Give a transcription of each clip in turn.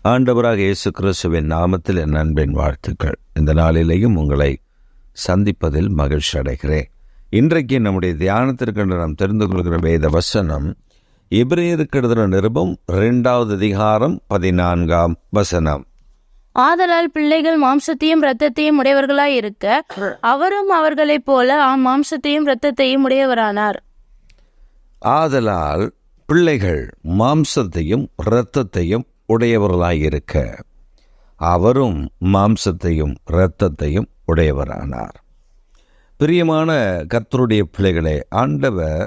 ஆண்டவராக இயேசு கிறிஸ்துவின் நாமத்தில் என் அன்பின் வாழ்த்துக்கள். இந்த நாளிலேயும் உங்களை சந்திப்பதில் மகிழ்ச்சி அடைகிறேன். இன்றைக்கு நம்முடைய தியானத்திற்கு நாம் தெரிந்து கொள்கிற வேத வசனம் எபிரேயருக்கு எழுதின நிருபம் 2வது அதிகாரம் 14ஆம் வசனம். ஆதலால் பிள்ளைகள் மாம்சத்தையும் இரத்தத்தையும் உடையவர்களாய் இருக்க அவரும் அவர்களைப் போல மாம்சத்தையும் இரத்தத்தையும் உடையவரானார். ஆதலால் பிள்ளைகள் மாம்சத்தையும் இரத்தத்தையும் உடையவர்களாயிருக்க அவரும் மாம்சத்தையும் இரத்தத்தையும் உடையவரானார். பிரியமான கர்த்தருடைய பிள்ளைகளே, ஆண்டவர்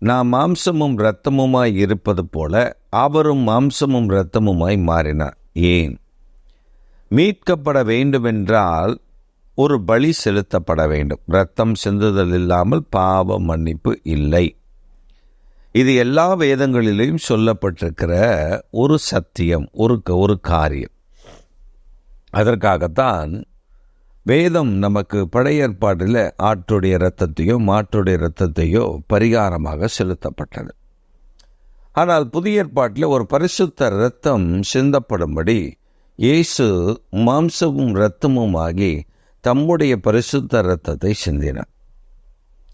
நாம் மாம்சமும் இரத்தமுமாய் இருப்பது போல அவரும் மாம்சமும் இரத்தமுமாய் மாறினார். ஏன்? மீட்கப்பட வேண்டுமென்றால் ஒரு பலி செலுத்தப்பட வேண்டும். இரத்தம் சிந்துதல் இல்லாமல் பாவ மன்னிப்பு இல்லை. இது எல்லா வேதங்களிலும் சொல்லப்பட்டிருக்கிற ஒரு சத்தியம், ஒரு காரியம். அதற்காகத்தான் வேதம் நமக்கு பழைய ஏற்பாட்டில் ஆட்டுடைய இரத்தத்தையோ மாட்டுடைய இரத்தத்தையோ பரிகாரமாக செலுத்தப்பட்டது. ஆனால் புதிய ஏற்பாட்டில் ஒரு பரிசுத்த இரத்தம் சிந்தப்படும்படி இயேசு மாம்சமும் இரத்தமுமாகி தம்முடைய பரிசுத்த இரத்தத்தை சிந்தினார்.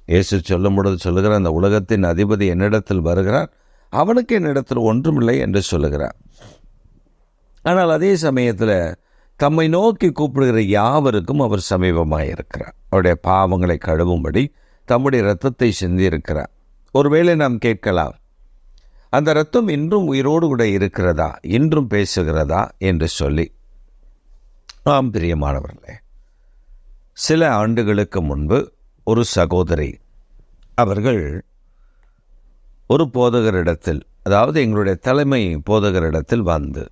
இயேசு சொல்லும் பொழுது சொல்லுகிற, அந்த உலகத்தின் அதிபதி என்னிடத்தில் வருகிறார், அவனுக்கு என்னிடத்தில் ஒன்றுமில்லை என்று சொல்லுகிறார். ஆனால் அதே சமயத்தில் தம்மை நோக்கி கூப்பிடுகிற யாவருக்கும் அவர் சமீபமாயிருக்கிறார். அவருடைய பாவங்களை கழுவும்படி தம்முடைய இரத்தத்தை சிந்தியிருக்கிறார். ஒருவேளை நாம் கேட்கலாம், அந்த இரத்தம் இன்றும் உயிரோடு கூட இருக்கிறதா, இன்றும் பேசுகிறதா என்று சொல்லி. ஆம் பிரியமானவர்களே, சில ஆண்டுகளுக்கு முன்பு ஒரு சகோதரி அவர்கள் ஒரு போதகரிடத்தில், அதாவது எங்களுடைய தலைமை போதகரிடத்தில் வந்து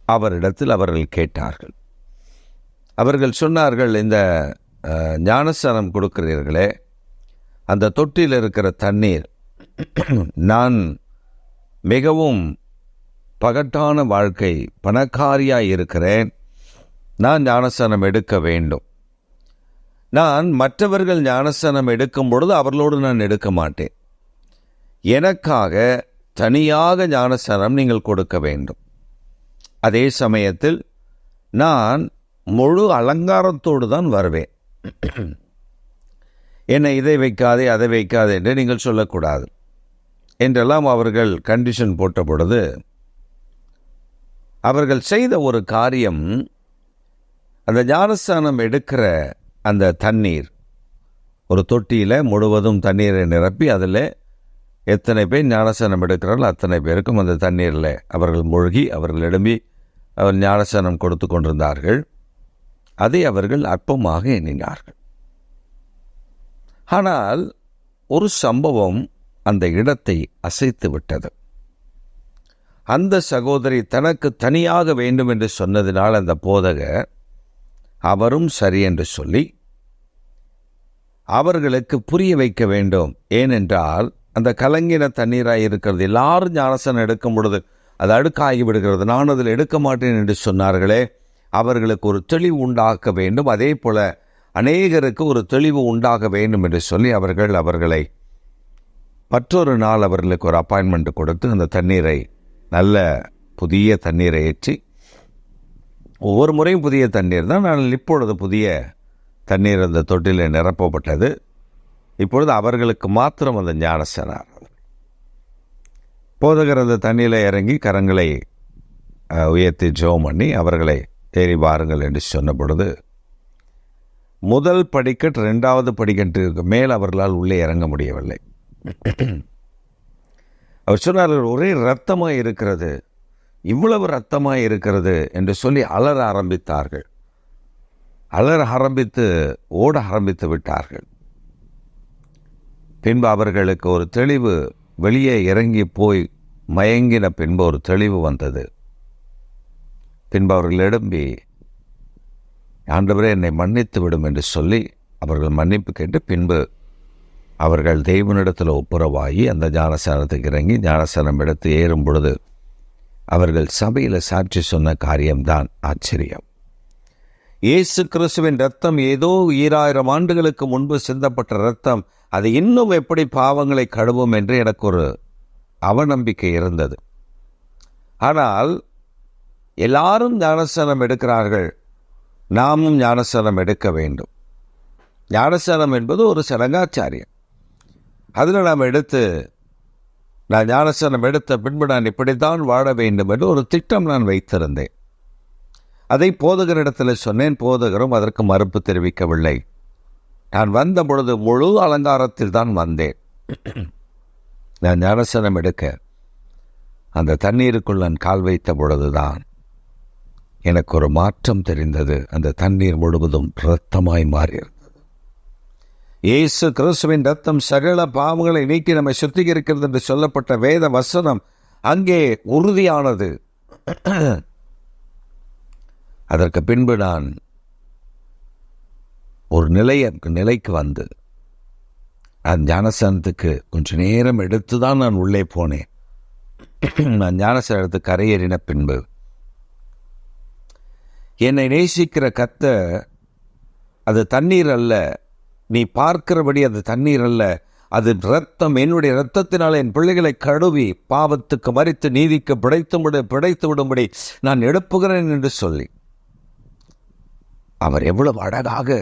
அவரிடத்தில் அவர்கள் கேட்டார்கள். அவர்கள் சொன்னார்கள், இந்த ஞானஸ்நானம் கொடுக்கிறீர்களே, அந்த தொட்டியில் இருக்கிற தண்ணீர், நான் மிகவும் பகட்டான வாழ்க்கை, பணக்காரியாய் இருக்கிறேன், நான் ஞானஸ்நானம் எடுக்க வேண்டும். நான் மற்றவர்கள் ஞானஸ்நானம் எடுக்கும் பொழுது அவர்களோடு நான் எடுக்க மாட்டேன். எனக்காக தனியாக ஞானஸ்நானம் நீங்கள் கொடுக்க வேண்டும். அதே சமயத்தில் நான் முழு அலங்காரத்தோடு தான் வருவேன். என்னை இதை வைக்காதே அதை வைக்காதே என்று நீங்கள் சொல்லக்கூடாது என்றெல்லாம் அவர்கள் கண்டிஷன் போட்ட பொழுது அவர்கள் செய்த ஒரு காரியம், அந்த ஞானஸ்நானம் எடுக்கிற அந்த தண்ணீர், ஒரு தொட்டியில் முழுவதும் தண்ணீரை நிரப்பி அதில் எத்தனை பேர் ஞானஸ்நானம் எடுக்கிறார்கள் அத்தனை பேருக்கும் அந்த தண்ணீரில் அவர்கள் மூழ்கி அவர்கள் எழும்பி அவர் ஞானஸ்நானம் கொடுத்து கொண்டிருந்தார்கள். அதை அவர்கள் அற்பமாக எண்ணினார்கள். ஆனால் ஒரு சம்பவம் அந்த இடத்தை அசைத்து விட்டது. அந்த சகோதரி தனக்கு தனியாக வேண்டும் என்று சொன்னதினால் அந்த போதகர் அவரும் சரி என்று சொல்லி அவர்களுக்கு புரிய வைக்க வேண்டும். ஏனென்றால் அந்த கலங்கின தண்ணீராக இருக்கிறது, எல்லாரும் ஞானஸ்நானம் எடுக்கும் பொழுது அது அழுக்காகி விடுகிறது, நான் அதில் எடுக்க மாட்டேன் என்று சொன்னார்களே, அவர்களுக்கு ஒரு தெளிவு உண்டாக்க வேண்டும், அதே போல அநேகருக்கு ஒரு தெளிவு உண்டாக வேண்டும் என்று சொல்லி அவர்களை மற்றொரு நாள் அவர்களுக்கு ஒரு அப்பாயின்மெண்ட் கொடுத்து அந்த தண்ணீரை, நல்ல புதிய தண்ணீரை ஏற்றி, ஒவ்வொரு முறையும் புதிய தண்ணீர் தான், ஆனால் இப்பொழுது புதிய தண்ணீர் அந்த தொட்டியில் நிரப்பப்பட்டது. இப்பொழுது அவர்களுக்கு மாத்திரம் அந்த ஞானஸ்நானம். போதகர் அந்த தண்ணியில் இறங்கி கரங்களை உயர்த்தி ஜெபம் பண்ணி அவர்களை தேறி வாருங்கள் என்று சொன்ன பொழுது முதல் படிக்கட்டு 2வது படிக்கட்டுக்கு மேல் அவர்களால் உள்ளே இறங்க முடியவில்லை. அவர் சொன்னார்கள், ஒரே இரத்தமாய் இருக்கிறது, இவ்வளவு இரத்தமாய் இருக்கிறது என்று சொல்லி அலற ஆரம்பித்தார்கள். அலற ஆரம்பித்து ஓட ஆரம்பித்து விட்டார்கள். பின்பு அவர்களுக்கு ஒரு தெளிவு, வெளியே இறங்கி போய் மயங்கின பின்பு ஒரு தெளிவு வந்தது. பின்பு அவர்கள் எழும்பி, ஆண்டவரே என்னை மன்னித்து விடும் என்று சொல்லி அவர்கள் மன்னிப்பு கேட்டு பின்பு அவர்கள் தேவனிடத்தில் ஒப்புரவாகி அந்த ஞானஸ்நானத்துக்கு இறங்கி ஞானஸ்நானம் எடுத்து ஏறும் பொழுது அவர்கள் சபையில் சாட்சி சொன்ன காரியம்தான் ஆச்சரியம். இயேசு கிறிஸ்துவின் இரத்தம் ஏதோ 2000 ஆண்டுகளுக்கு முன்பு சிந்தப்பட்ட இரத்தம், அது இன்னும் எப்படி பாவங்களை கழுவும் என்று எனக்கு ஒரு அவநம்பிக்கை இருந்தது. ஆனால் எல்லாரும் ஞானஸ்நானம் எடுக்கிறார்கள், நாமும் ஞானஸ்நானம் எடுக்க வேண்டும். ஞானஸ்நானம் என்பது ஒரு சடங்காச்சாரியம். அதில் நாம் நான் ஞானஸ்நானம் எடுத்த பின்பு நான் இப்படித்தான் வாழ வேண்டும் என்று ஒரு திட்டம் நான் வைத்திருந்தேன். அதை போதகரிடத்தில் சொன்னேன். போதகரும் அதற்கு மறுப்பு தெரிவிக்கவில்லை. நான் வந்த பொழுது முழு அலங்காரத்தில் தான் வந்தேன். நான் ஞானஸ்நானம் எடுக்க அந்த தண்ணீருக்குள் நான் கால் வைத்த பொழுதுதான் எனக்கு ஒரு மாற்றம் தெரிந்தது. அந்த தண்ணீர் முழுவதும் இரத்தமாய் மாறியிருந்தது. இயேசு கிறிஸ்துவின் இரத்தம் சகல பாவங்களை நீக்கி நம்மை சுத்திகரிக்கிறது என்று சொல்லப்பட்ட வேத வசனம் அங்கே உறுதியானது. அதற்கு பின்பு நான் ஒரு நிலைக்கு வந்து அந்த ஞானஸ்நானத்துக்கு கொஞ்சம் நேரம் எடுத்துதான் நான் உள்ளே போனேன். நான் ஞானஸ்நானத்து கரையேறின பின்பு என்னை நேசிக்கிற கர்த்தர், அது தண்ணீர் அல்ல, நீ பார்க்கிறபடி அது தண்ணீர் அல்ல, அது இரத்தம், என்னுடைய இரத்தத்தினால் என் பிள்ளைகளை கழுவி பாவத்துக்கு மரித்து நீதிக்கு பிழைத்து விடும்படி நான் எழுப்புகிறேன் என்று சொல்லி அவர் எவ்வளவு அழகாக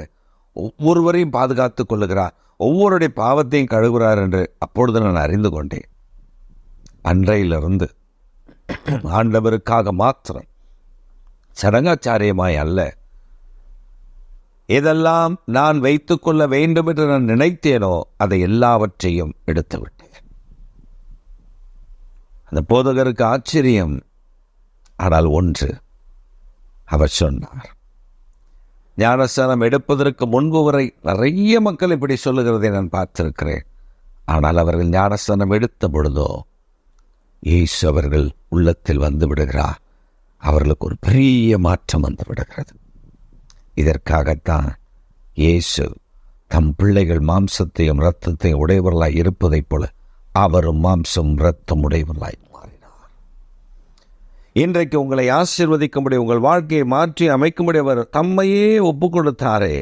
ஒவ்வொருவரையும் பாதுகாத்துக் கொள்ளுகிறார், ஒவ்வொருடைய பாவத்தையும் கழுவுகிறார் என்று அப்பொழுது நான் அறிந்து கொண்டேன். அன்றையிலிருந்து ஆண்டவருக்காக மாத்திரம், சடங்காச்சாரியமாய் அல்ல, எதெல்லாம் நான் வைத்துக் கொள்ள வேண்டும் என்று நான் நினைத்தேனோ அதை எல்லாவற்றையும் எடுத்து விட்டேன். அந்த போதகருக்கு ஆச்சரியம். ஆனால் ஒன்று அவர் சொன்னார், ஞானஸ்நானம் எடுப்பதற்கு முன்பு வரை நிறைய மக்கள் இப்படி சொல்லுகிறதை நான் பார்த்திருக்கிறேன். ஆனால் அவர்கள் ஞானஸ்நானம் எடுத்த பொழுதோ இயேசு அவர்கள் உள்ளத்தில் வந்து விடுகிறார். அவர்களுக்கு ஒரு பெரிய மாற்றம் வந்து விடுகிறது. இதற்காகத்தான் இயேசு தம் பிள்ளைகள் மாம்சத்தையும் இரத்தத்தையும் உடையவர்களாய் இருப்பதைப் போல அவரும் மாம்சம் இரத்தம் உடையவர்களாய் மாறினார். இன்றைக்கு உங்களை ஆசீர்வதிக்கும்படி, உங்கள் வாழ்க்கையை மாற்றி அமைக்கும்படி அவர் தம்மையே ஒப்பு கொடுத்தாரே.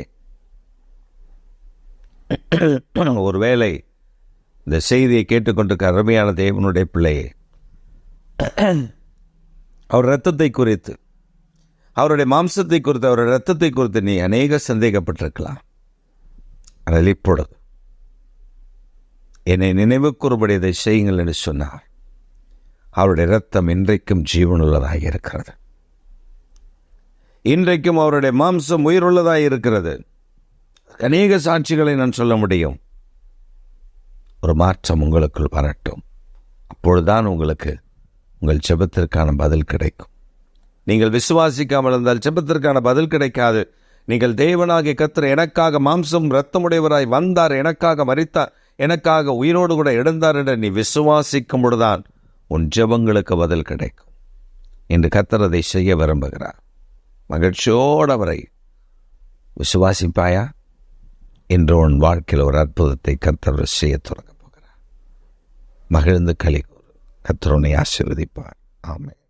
ஒருவேளை இந்த செய்தியை கேட்டுக்கொண்டிருக்க அருமையான தேவனுடைய பிள்ளையே, அவர் இரத்தத்தை குறித்து, அவருடைய மாம்சத்தை குறித்து, அவருடைய இரத்தத்தை குறித்து நீ அநேக சந்தேகப்பட்டிருக்கலாம். அதில் இப்பொழுது என்னை நினைவு கூறும்படி இதை செய்யுங்கள் என்று சொன்னார். அவருடைய இரத்தம் இன்றைக்கும் ஜீவனுள்ளதாக இருக்கிறது. இன்றைக்கும் அவருடைய மாம்சம் உயிருள்ளதாக இருக்கிறது. அநேக சாட்சிகளை நான் சொல்ல முடியும். ஒரு மாற்றம் உங்களுக்குள் வரட்டும். அப்பொழுதுதான் உங்களுக்கு உங்கள் ஜெபத்திற்கான பதில் கிடைக்கும். நீங்கள் விசுவாசிக்காமல் இருந்தால் ஜெபத்திற்கான பதில் கிடைக்காது. நீங்கள் தேவனாகிய கர்த்தர் எனக்காக மாம்சம் இரத்தமுடையவராய் வந்தார், எனக்காக மரித்தார், எனக்காக உயிரோடு கூட எழுந்தார் என்று நீ விசுவாசிக்கும் பொழுதுதான் உன் ஜெபங்களுக்கு பதில் கிடைக்கும். இன்று கர்த்தர் அதை செய்ய விரும்புகிறார். மகிழ்ச்சியோடு அவரை விசுவாசிப்பாயா? இன்று உன் வாழ்க்கையில் ஒரு அற்புதத்தை கர்த்தர் செய்ய தொடங்க போகிறார். மகிழ்ந்து களி கூறு. கர்த்தர் உன்னை ஆசீர்வதிப்பார். ஆமென்.